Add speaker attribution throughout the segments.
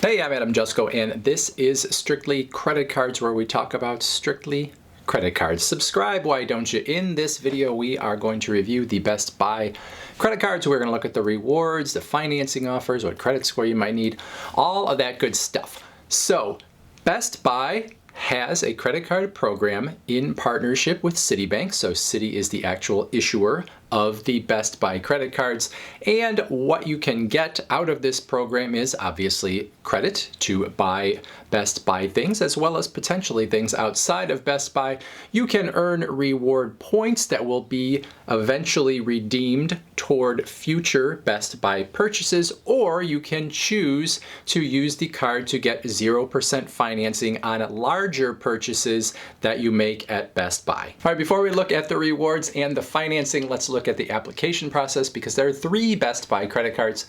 Speaker 1: Hey, I'm Jusko, and this is Strictly Credit Cards, where we talk about strictly credit cards. Subscribe, why don't you? In this video, we are going to review the Best Buy credit cards. We're going to look at the rewards, the financing offers, what credit score you might need, all of that good stuff. So, Best Buy has a credit card program in partnership with Citibank. So Citi is the actual issuer of the Best Buy credit cards, and what you can get out of this program is obviously credit to buy Best Buy things, as well as potentially things outside of Best Buy. You can earn reward points that will be eventually redeemed toward future Best Buy purchases, or you can choose to use the card to get 0% financing on larger purchases that you make at Best Buy. All right, before we look at the rewards and the financing, let's look at the application process, because there are 3 Best Buy credit cards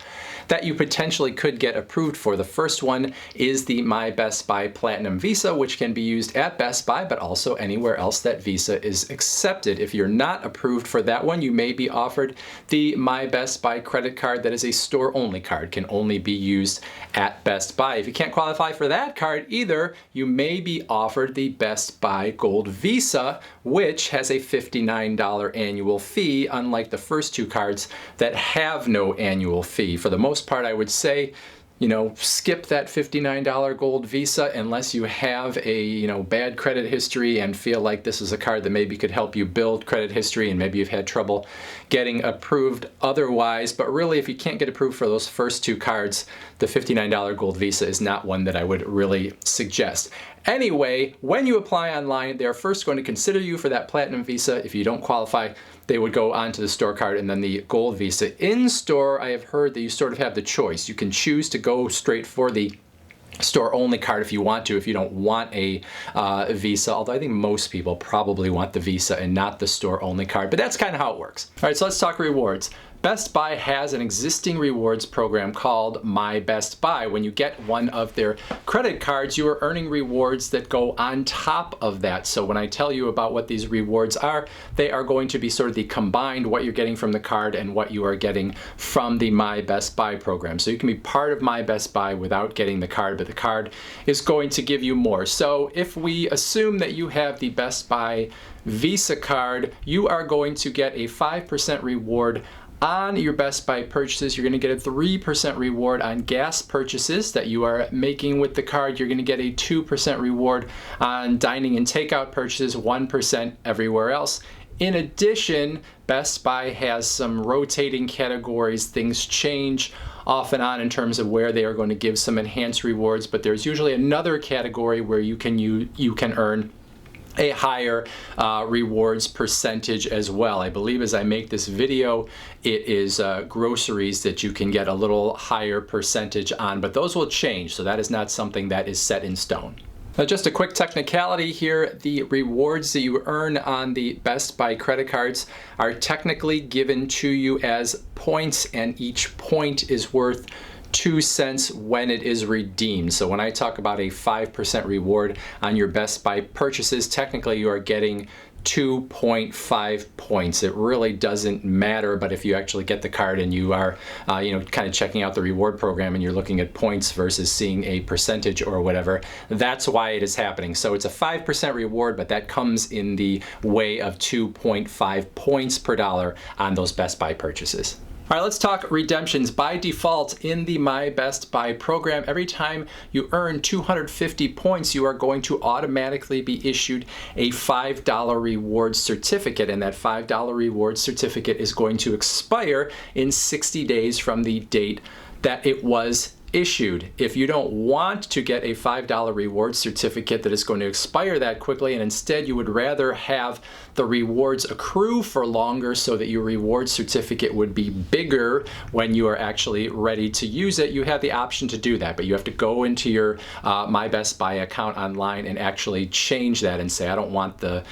Speaker 1: that you potentially could get approved for. The first one is the My Best Buy Platinum Visa, which can be used at Best Buy, but also anywhere else that Visa is accepted. If you're not approved for that one, you may be offered the My Best Buy credit card that is a store-only card, can only be used at Best Buy. If you can't qualify for that card either, you may be offered the Best Buy Gold Visa, which has a $59 annual fee, unlike the first 2 cards that have no annual fee. For the most part, I would say, skip that $59 Gold Visa unless you have a, bad credit history and feel like this is a card that maybe could help you build credit history and maybe you've had trouble getting approved otherwise. But really, if you can't get approved for those first 2 cards, the $59 Gold Visa is not one that I would really suggest. Anyway, when you apply online, they're first going to consider you for that Platinum Visa. If you don't qualify, they would go on to the store card and then the Gold Visa. In store, I have heard that you sort of have the choice. You can choose to go straight for the store-only card if you want to, if you don't want a Visa, although I think most people probably want the Visa and not the store-only card, but that's kind of how it works. All right, so let's talk rewards. Best Buy has an existing rewards program called My Best Buy. When you get one of their credit cards, you are earning rewards that go on top of that. So when I tell you about what these rewards are, they are going to be sort of the combined what you're getting from the card and what you are getting from the My Best Buy program. So you can be part of My Best Buy without getting the card, but the card is going to give you more. So if we assume that you have the Best Buy Visa card, you are going to get a 5% reward on your Best Buy purchases. You're going to get a 3% reward on gas purchases that you are making with the card. You're going to get a 2% reward on dining and takeout purchases, 1% everywhere else. In addition, Best Buy has some rotating categories. Things change off and on in terms of where they are going to give some enhanced rewards, but there's usually another category where you can earn a higher rewards percentage as well. I believe as I make this video, it is groceries that you can get a little higher percentage on, but those will change, so that is not something that is set in stone. Now, just a quick technicality here, the rewards that you earn on the Best Buy credit cards are technically given to you as points, and each point is worth 2 cents when it is redeemed. So when I talk about a 5% reward on your Best Buy purchases, technically you are getting 2.5 points. It really doesn't matter, but if you actually get the card and you are kind of checking out the reward program and you're looking at points versus seeing a percentage or whatever, that's why it is happening. So it's a 5% reward, but that comes in the way of 2.5 points per dollar on those Best Buy purchases. All right, let's talk redemptions. By default, in the My Best Buy program, every time you earn 250 points, you are going to automatically be issued a $5 reward certificate, and that $5 reward certificate is going to expire in 60 days from the date that it was issued. If you don't want to get a $5 reward certificate that is going to expire that quickly, and instead you would rather have the rewards accrue for longer so that your reward certificate would be bigger when you are actually ready to use it, you have the option to do that. But you have to go into your My Best Buy account online and actually change that and say, I don't want the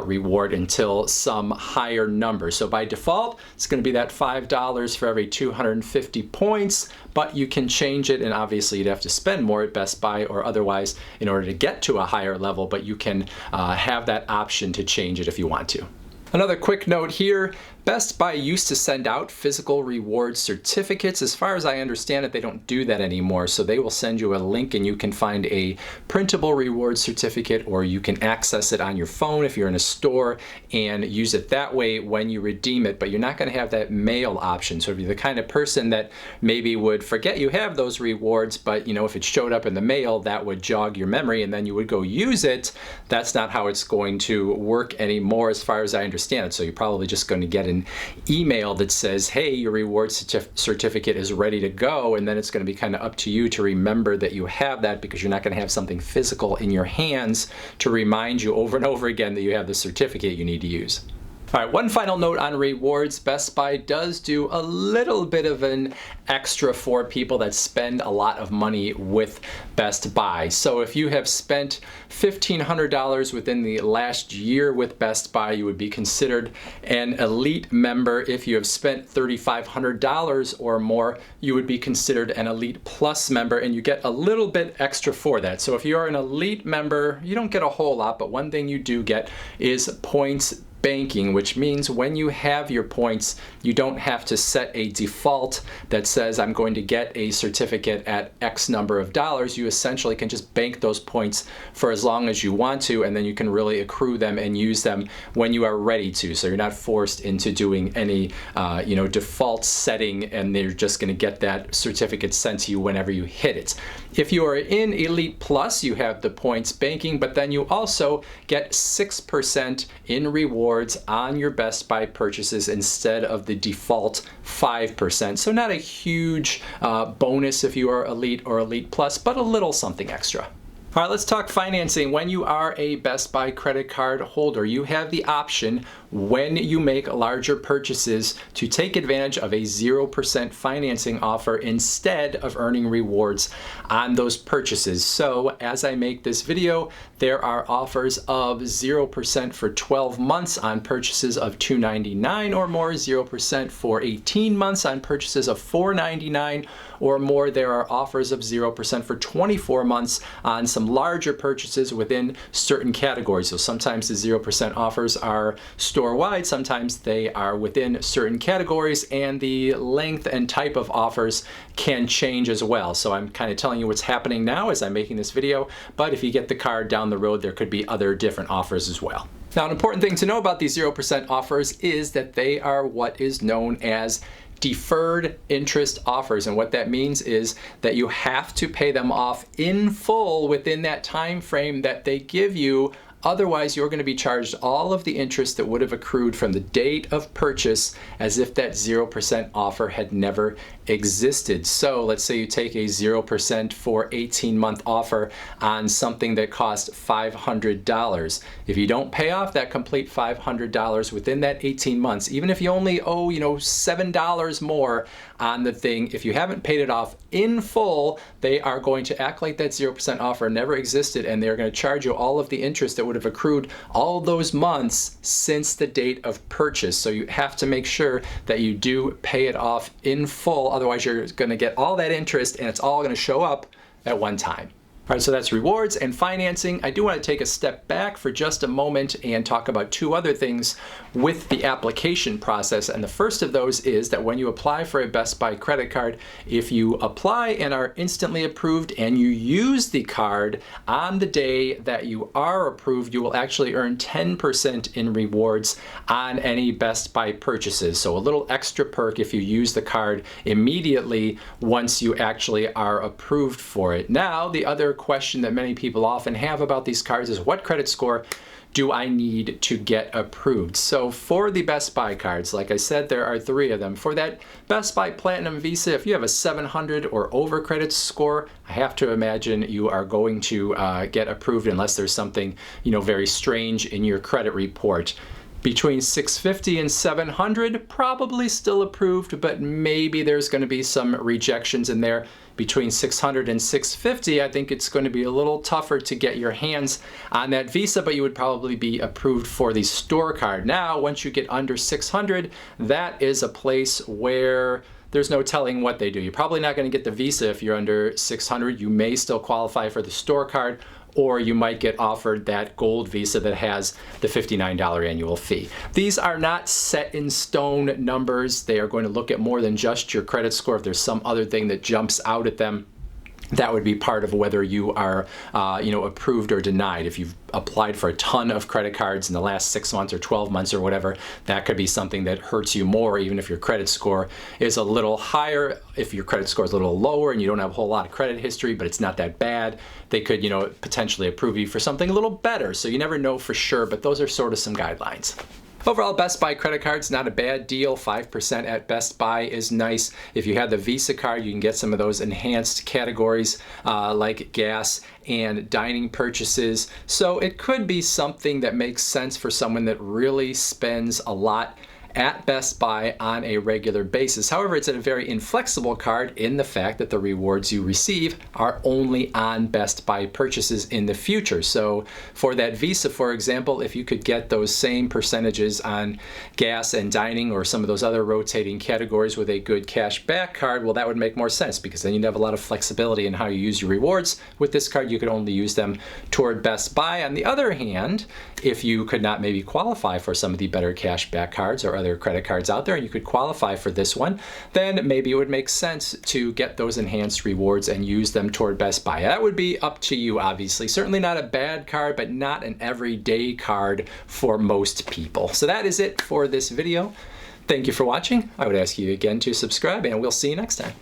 Speaker 1: reward until some higher number. So by default, it's going to be that $5 for every 250 points, but you can change it, and obviously you'd have to spend more at Best Buy or otherwise in order to get to a higher level, but you can have that option to change it if you want to. Another quick note here, Best Buy used to send out physical reward certificates. As far as I understand it, they don't do that anymore. So they will send you a link and you can find a printable reward certificate, or you can access it on your phone if you're in a store and use it that way when you redeem it. But you're not going to have that mail option. So if you're the kind of person that maybe would forget you have those rewards, but if it showed up in the mail, that would jog your memory and then you would go use it. That's not how it's going to work anymore as far as I understand it. So you're probably just going to get an email that says, hey, your reward certificate is ready to go, and then it's going to be kind of up to you to remember that you have that, because you're not going to have something physical in your hands to remind you over and over again that you have the certificate you need to use. All right, one final note on rewards. Best Buy does do a little bit of an extra for people that spend a lot of money with Best Buy. So if you have spent $1,500 within the last year with Best Buy, you would be considered an elite member. If you have spent $3,500 or more, you would be considered an Elite Plus member, and you get a little bit extra for that. So if you're an elite member, you don't get a whole lot, but one thing you do get is points banking, which means when you have your points, you don't have to set a default that says I'm going to get a certificate at X number of dollars. You essentially can just bank those points for as long as you want to, and then you can really accrue them and use them when you are ready to. So you're not forced into doing any default setting, and they're just going to get that certificate sent to you whenever you hit it. If you are in Elite Plus, you have the points banking, but then you also get 6% in rewards on your Best Buy purchases instead of the default 5%. So not a huge bonus if you are Elite or Elite Plus, but a little something extra. All right, let's talk financing. When you are a Best Buy credit card holder, you have the option when you make larger purchases to take advantage of a 0% financing offer instead of earning rewards on those purchases. So as I make this video, there are offers of 0% for 12 months on purchases of $299 or more, 0% for 18 months on purchases of $499 or more. There are offers of 0% for 24 months on some larger purchases within certain categories. So sometimes the 0% offers are store-wide, sometimes they are within certain categories, and the length and type of offers can change as well. So I'm kind of telling you what's happening now as I'm making this video, but if you get the card down the road, there could be other different offers as well. Now, an important thing to know about these 0% offers is that they are what is known as deferred interest offers, and what that means is that you have to pay them off in full within that time frame that they give you. Otherwise, you're going to be charged all of the interest that would have accrued from the date of purchase as if that 0% offer had never existed. So let's say you take a 0% for 18-month offer on something that cost $500. If you don't pay off that complete $500 within that 18 months, even if you only owe, $7 more on the thing, if you haven't paid it off in full, they are going to act like that 0% offer never existed, and they're going to charge you all of the interest that would have accrued all those months since the date of purchase. So you have to make sure that you do pay it off in full. Otherwise, you're going to get all that interest and it's all going to show up at one time. All right, so that's rewards and financing. I do want to take a step back for just a moment and talk about two other things with the application process. And the first of those is that when you apply for a Best Buy credit card, if you apply and are instantly approved and you use the card on the day that you are approved, you will actually earn 10% in rewards on any Best Buy purchases. So a little extra perk if you use the card immediately once you actually are approved for it. Now, the other question that many people often have about these cards is, what credit score do I need to get approved? So for the Best Buy cards, like I said, there are 3 of them. For that Best Buy Platinum Visa, if you have a 700 or over credit score, I have to imagine you are going to get approved unless there's something, very strange in your credit report. Between 650 and 700, probably still approved, but maybe there's going to be some rejections in there. Between 600 and 650, I think it's going to be a little tougher to get your hands on that Visa, but you would probably be approved for the store card. Now, once you get under 600, that is a place where there's no telling what they do. You're probably not going to get the Visa if you're under 600. You may still qualify for the store card, or you might get offered that gold Visa that has the $59 annual fee. These are not set in stone numbers. They are going to look at more than just your credit score. If there's some other thing that jumps out at them, that would be part of whether you are approved or denied. If you've applied for a ton of credit cards in the last 6 months or 12 months or whatever, that could be something that hurts you more, even if your credit score is a little higher. If your credit score is a little lower and you don't have a whole lot of credit history, but it's not that bad, they could potentially approve you for something a little better. So you never know for sure, but those are sort of some guidelines. Overall, Best Buy credit cards, not a bad deal. 5% at Best Buy is nice. If you have the Visa card, you can get some of those enhanced categories like gas and dining purchases. So it could be something that makes sense for someone that really spends a lot at Best Buy on a regular basis. However, it's a very inflexible card in the fact that the rewards you receive are only on Best Buy purchases in the future. So for that Visa, for example, if you could get those same percentages on gas and dining or some of those other rotating categories with a good cash back card, well, that would make more sense, because then you'd have a lot of flexibility in how you use your rewards. With this card, you could only use them toward Best Buy. On the other hand, if you could not maybe qualify for some of the better cash back cards or other credit cards out there, and you could qualify for this one, then maybe it would make sense to get those enhanced rewards and use them toward Best Buy. That would be up to you, obviously. Certainly not a bad card, but not an everyday card for most people. So that is it for this video. Thank you for watching. I would ask you again to subscribe, and we'll see you next time.